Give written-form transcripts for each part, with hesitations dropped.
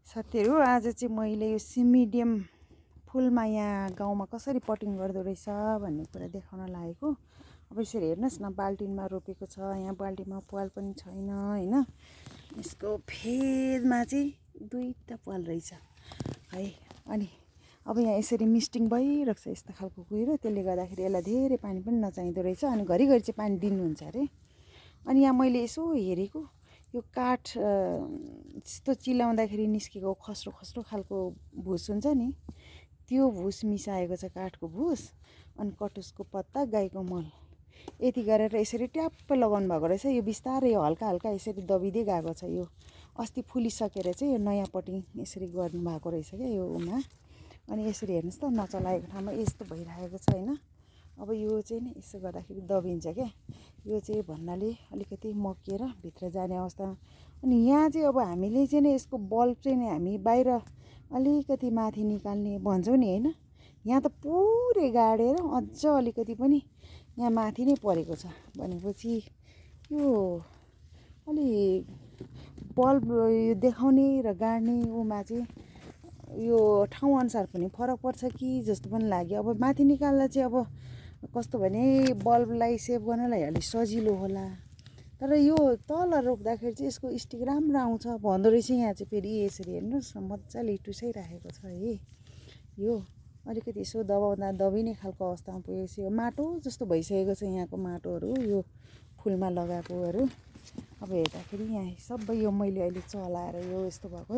साथीहरु आज चाहिँ मैले यो सिमिडियम फुलमा यहाँ गाउँमा कसरी पटिङ गर्दो रहेछ भन्ने कुरा देखाउन लागेको। अब यसरी हेर्नुस् न, बाल्टिनमा रोपेको छ। यहाँ बाल्टीमा प्वाल पनि छैन हैन। यसको फेदमा चाहिँ दुईटा प्वाल रहेछ है। अनि अब यहाँ यसरी मिस्टिङ भइरहेको छ यस्तो खालको कुहिरो, त्यसले गर्दाखेरि यसलाई धेरै पानी पनि नचाहिँदो रहेछ। अनि घरिघरि चाहिँ पानी दिनुहुन्छ अरे। अनि यहाँ मैले यसो हेरेको, यो काठ यस्तो चिलाउँदाखेरि निस्केको खस्रो खस्रो खालको भुस हुन्छ नि, त्यो भुस मिसाएको छ, काठको भुस अनि कटुसको पत्ता, गाईको मल, यति गरेर यसरी ट्याप्प लगाउनु भएको रहेछ। यो बिस्तारै यो हल्का हल्का यसरी दबिँदै गएको छ। यो अस्ति फुलिसकेर चाहिँ यो नयाँ पटिङ यसरी गर्नुभएको रहेछ क्या यो उमा। अनि यसरी हेर्नुहोस् त, नचलाएको ठाउँमा यस्तो भइरहेको छ हैन। अब यो चाहिँ नि यसो गर्दाखेरि दबिन्छ क्या। यो चाहिँ भन्नाले अलिकति मकिएर भित्र जाने अवस्थामा। अनि यहाँ चाहिँ अब हामीले चाहिँ नि यसको बल्ब चाहिँ नि हामी बाहिर अलिकति माथि निकाल्ने भन्छौँ नि हैन। यहाँ त पुरै गाडेर अझ अलिकति पनि यहाँ माथि नै परेको छ भनेपछि यो अलि बल्ब यो देखाउने र गाड्ने उमा चाहिँ यो ठाउँ अनुसार पनि फरक पर्छ कि जस्तो पनि लाग्यो। अब माथि निकाल्दा चाहिँ अब कस्तो भने बल्बलाई सेभ गर्नलाई अलिक सजिलो होला, तर यो तल रोप्दाखेरि चाहिँ यसको स्टिक राम्रो आउँछ भन्दो रहेछ। यहाँ चाहिँ फेरि यसरी हेर्नुहोस् न, मजाले टुसाइरहेको छ है। यो अलिकति यसो दबाउँदा दबिने खालको अवस्थामा पुगेपछि यो माटो जस्तो भइसकेको छ यहाँको माटोहरू, यो फुलमा लगाएकोहरू। अब हेर्दाखेरि यहाँ सबै यो मैले अहिले चलाएर यो यस्तो भएको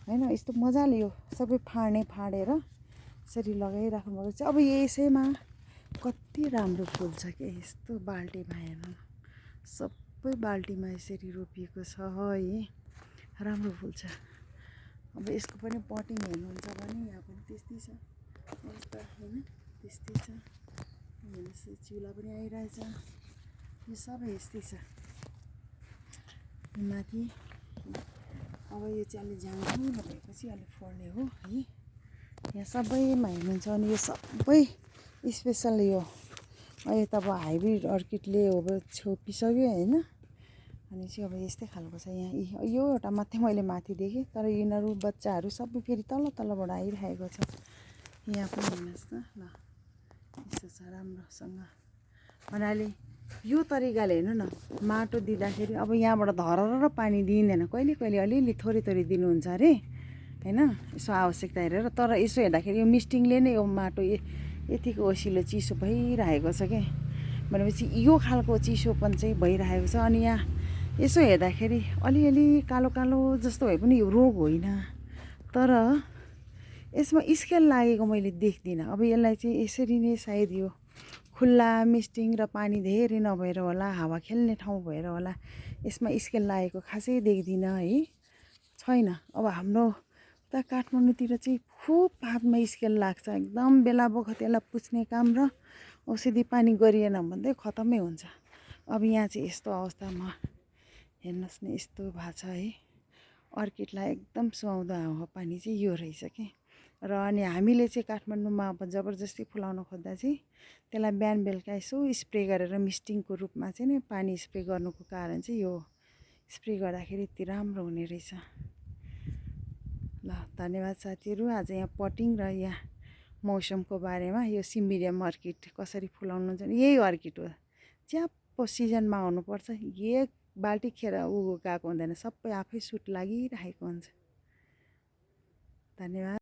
हैन, यस्तो मजाले यो सबै फाडेर यसरी लगाइराख्नु भएको छ। अब यसैमा कति राम्रो फुल्छ क्या यस्तो बाल्टीमा। हेर्नु सबै बाल्टीमा यसरी रोपिएको छ है, राम्रो फुल्छ। अब यसको पनि पटिङ हेर्नुहुन्छ भने यहाँ पनि त्यस्तै छ अवस्था हैन, त्यस्तै छ। हेर्नुहोस् चिउला पनि आइरहेछ, यो सबै यस्तै छ माथि। अब यो चाहिँ अलि झाङझुङ भएपछि अलि फल्ने हो है। यहाँ सबैमा हेर्नुहुन्छ भने यो सबै स्पेसल यो अहिले त अब हाइब्रिड अर्किडले अब छोपिसक्यो हैन। अनि चाहिँ अब यस्तै खालको छ यहाँ। यो एउटा मात्रै मैले माथि देखेँ, तर यिनीहरू बच्चाहरू सबै फेरि तलबाट आइरहेको छ। यहाँ पनि हेर्नुहोस् त ल, यस्तो छ राम्रोसँग। भन्नाले यो तरिकाले हेर्नु न, माटो दिँदाखेरि अब यहाँबाट धरर पानी दिइँदैन, कहिले कहिले अलिअलि थोरै दिनुहुन्छ अरे हैन, यसो आवश्यकता हेरेर। तर यसो हेर्दाखेरि यो मिस्टिङले नै यो माटो यतिको ओसिलो चिसो भइरहेको छ क्या। भनेपछि यो खालको चिसोपन चाहिँ भइरहेको छ। अनि यहाँ यसो हेर्दाखेरि अलिअलि कालो कालो जस्तो भए पनि यो रोग होइन, तर यसमा स्केल लागेको मैले देख्दिनँ। अब यसलाई चाहिँ यसरी नै सायद यो खुल्ला मिस्टिङ र पानी धेरै नभएर होला, हावा खेल्ने ठाउँ भएर होला, यसमा स्केल लागेको खासै देख्दिनँ है, छैन। अब हाम्रो उता काठमाडौँतिर चाहिँ खुब हातमा स्केल लाग्छ, एकदम बेला बखत यसलाई पुछ्ने काम र औषधि पानी गरिएन भने चाहिँ खतमै हुन्छ। अब यहाँ चाहिँ यस्तो अवस्थामा हेर्नुहोस् न, यस्तो भएको छ है। अर्किडलाई एकदम सुहाउँदो हावापानी चाहिँ यो रहेछ कि। र अनि हामीले चाहिँ काठमाडौँमा अब जबरजस्ती फुलाउन खोज्दा चाहिँ त्यसलाई बिहान बेलुका यसो स्प्रे गरेर मिस्टिङको रूपमा चाहिँ नि पानी स्प्रे गर्नुको कारण चाहिँ यो स्प्रे गर्दाखेरि यति राम्रो हुने रहेछ। ल धन्यवाद साथीहरू। आज यहाँ पटिङ र यहाँ मौसमको बारेमा, यो सिम्बिडियम अर्किड कसरी फुलाउनु हुन्छ, यही अर्किड हो, च्याप्प सिजनमा आउनुपर्छ। एक बाल्टी खेर गएको हुँदैन, सबै आफै सुट लागिरहेको हुन्छ। धन्यवाद।